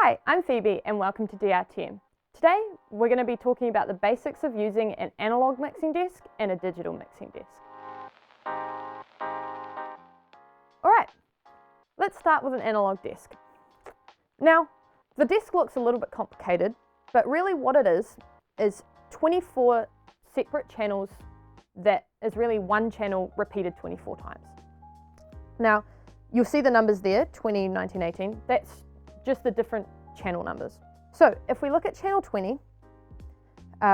Hi, I'm Phoebe and welcome to DRTM. Today we're going to be talking about the basics of using an analog mixing desk and a digital mixing desk. Alright, let's start with an analog desk. Now, the desk looks a little bit complicated, but really what it is 24 separate channels that is really one channel repeated 24 times. Now, you'll see the numbers there, 20, 19, 18, that's just the different channel numbers. So if we look at channel 20,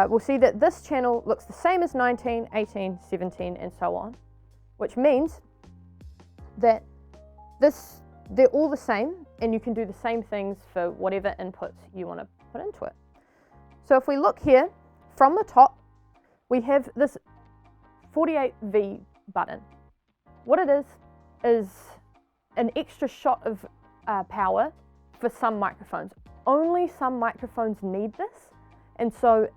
we'll see that this channel looks the same as 19, 18, 17, and so on, which means that they're all the same and you can do the same things for whatever inputs you want to put into it. So if we look here, from the top, we have this 48V button. What it is an extra shot of power for some microphones. Only some microphones need this, and so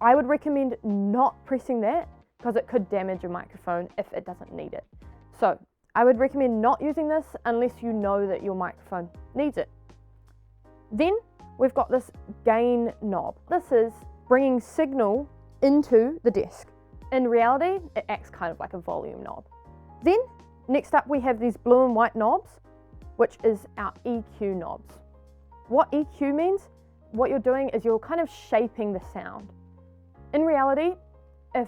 I would recommend not pressing that because it could damage a microphone if it doesn't need it. So I would recommend not using this unless you know that your microphone needs it. Then we've got this gain knob. This is bringing signal into the desk. In reality, it acts kind of like a volume knob. Then next up we have these blue and white knobs, which is our EQ knobs. What EQ means, what you're doing is you're kind of shaping the sound. In reality, if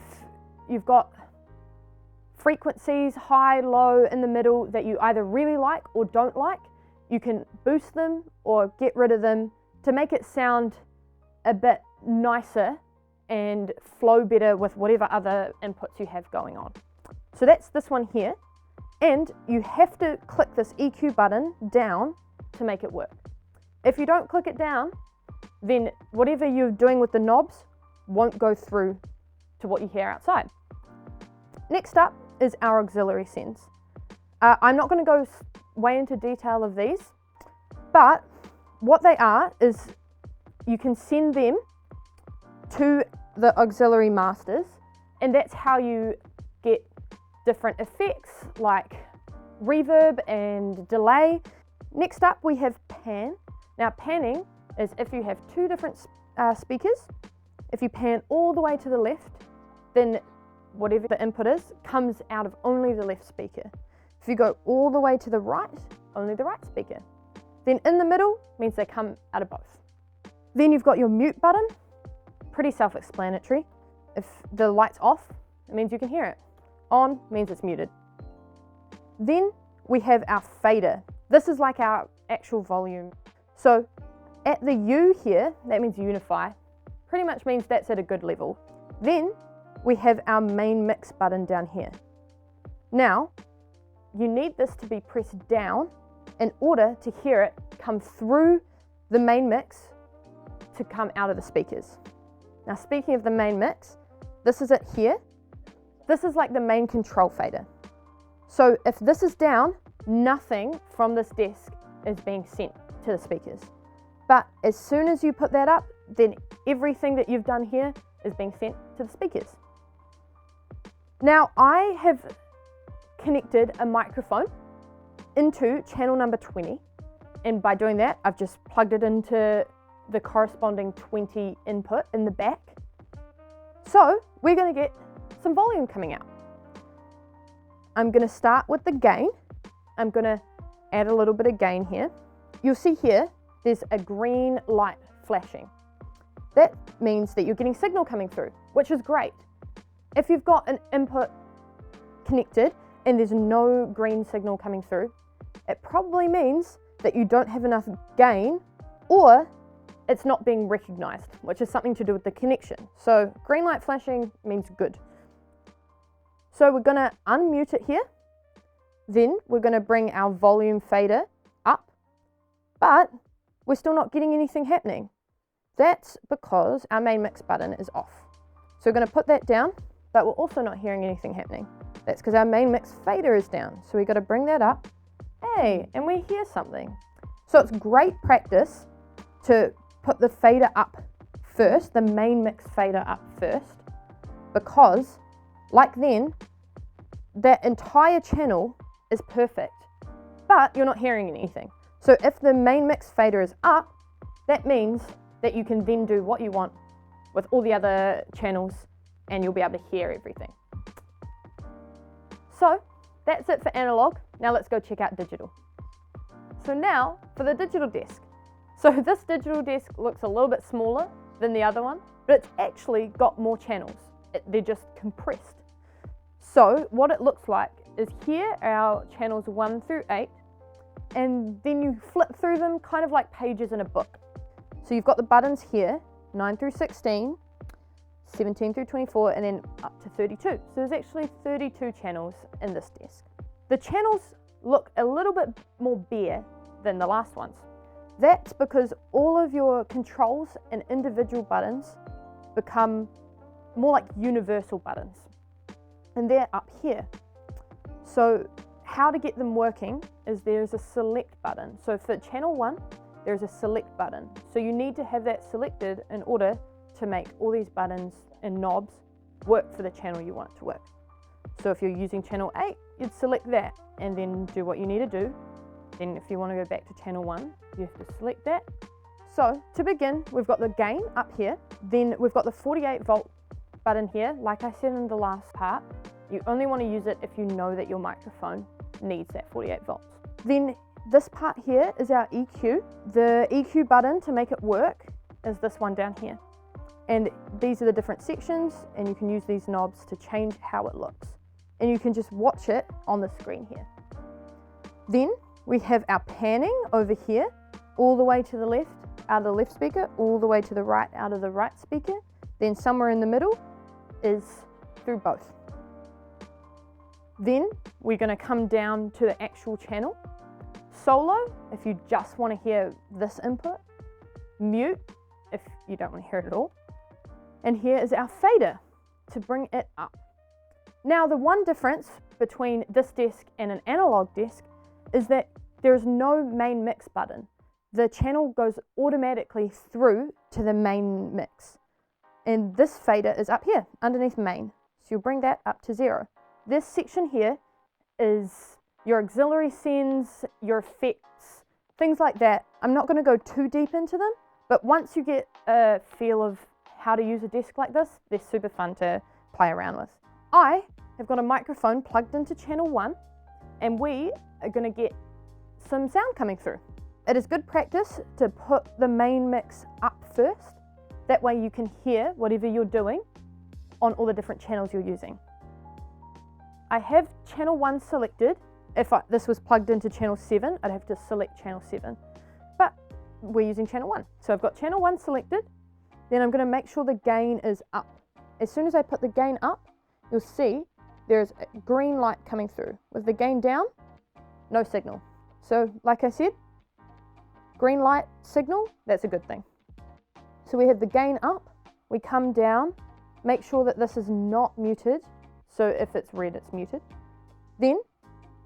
you've got frequencies, high, low, in the middle, that you either really like or don't like, you can boost them or get rid of them to make it sound a bit nicer and flow better with whatever other inputs you have going on. So that's this one here. And you have to click this EQ button down to make it work. If you don't click it down, then whatever you're doing with the knobs won't go through to what you hear outside. Next up is our auxiliary sends. I'm not going to go way into detail of these, but what they are is you can send them to the auxiliary masters, and that's how you get different effects like reverb and delay. Next up we have pan. Now panning is if you have two different speakers. If you pan all the way to the left, then whatever the input is comes out of only the left speaker. If you go all the way to the right, only the right speaker. Then in the middle means they come out of both. Then you've got your mute button, pretty self-explanatory. If the light's off, it means you can hear it. On means it's muted. Then we have our fader. This is like our actual volume. So at the U here, that means unify. Pretty much means that's at a good level. Then we have our main mix button down here. Now, you need this to be pressed down in order to hear it come through the main mix to come out of the speakers. Now speaking of the main mix, this is it here. This is like the main control fader. So if this is down, nothing from this desk is being sent to the speakers. But as soon as you put that up, then everything that you've done here is being sent to the speakers. Now I have connected a microphone into channel number 20, and by doing that, I've just plugged it into the corresponding 20 input in the back. So we're going to get some volume coming out. I'm going to start with the gain. I'm going to add a little bit of gain here. You'll see here there's a green light flashing. That means that you're getting signal coming through, which is great. If you've got an input connected and there's no green signal coming through, it probably means that you don't have enough gain, or it's not being recognized, which is something to do with the connection. So green light flashing means good. So we're going to unmute it here. Then we're going to bring our volume fader up, but we're still not getting anything happening. That's because our main mix button is off. So we're going to put that down, but we're also not hearing anything happening. That's because our main mix fader is down. So we've got to bring that up. Hey, and we hear something. So it's great practice to put the fader up first, the main mix fader up first, because like then, that entire channel is perfect, but you're not hearing anything. So if the main mix fader is up, That means that you can then do what you want with all the other channels and you'll be able to hear everything. So that's it for analog. Now let's go check out digital. So now for the digital desk. So this digital desk looks a little bit smaller than the other one, but it's actually got more channels. They're just compressed. So what it looks like is here are our channels 1 through 8, and then you flip through them kind of like pages in a book. So you've got the buttons here, 9 through 16, 17 through 24, and then up to 32. So there's actually 32 channels in this desk. The channels look a little bit more bare than the last ones. That's because all of your controls and individual buttons become more like universal buttons, and they're up here. So how to get them working is there's a select button. So for channel 1, there's a select button. So you need to have that selected in order to make all these buttons and knobs work for the channel you want it to work. So if you're using channel 8, you'd select that and then do what you need to do. Then if you want to go back to channel 1, you have to select that. So to begin, we've got the gain up here. Then we've got the 48 volt button here. Like I said in the last part, you only want to use it if you know that your microphone needs that 48 volts. Then this part here is our EQ. The EQ button to make it work is this one down here. And these are the different sections, and you can use these knobs to change how it looks. And you can just watch it on the screen here. Then we have our panning over here, all the way to the left out of the left speaker, all the way to the right out of the right speaker. Then somewhere in the middle is through both. Then we're going to come down to the actual channel. Solo, if you just want to hear this input. Mute, if you don't want to hear it at all. And here is our fader to bring it up. Now the one difference between this desk and an analog desk is that there is no main mix button. The channel goes automatically through to the main mix. And this fader is up here underneath main. So you'll bring that up to 0. This section here is your auxiliary sends, your effects, things like that. I'm not going to go too deep into them, but once you get a feel of how to use a desk like this, they're super fun to play around with. I have got a microphone plugged into channel 1, and we are going to get some sound coming through. It is good practice to put the main mix up first. That way you can hear whatever you're doing on all the different channels you're using. I have channel 1 selected. If this was plugged into channel 7, I'd have to select channel 7. But we're using channel 1. So I've got channel 1 selected. Then I'm going to make sure the gain is up. As soon as I put the gain up, you'll see there's a green light coming through. With the gain down, no signal. So like I said, green light signal, that's a good thing. So we have the gain up, we come down, make sure that this is not muted. So if it's red, it's muted. Then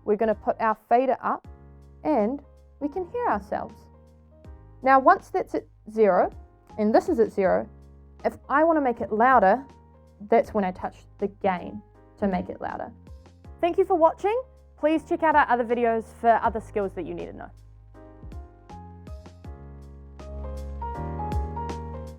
we're going to put our fader up and we can hear ourselves. Now once that's at 0, and this is at 0, if I want to make it louder, that's when I touch the gain to make it louder. Thank you for watching. Please check out our other videos for other skills that you need to know.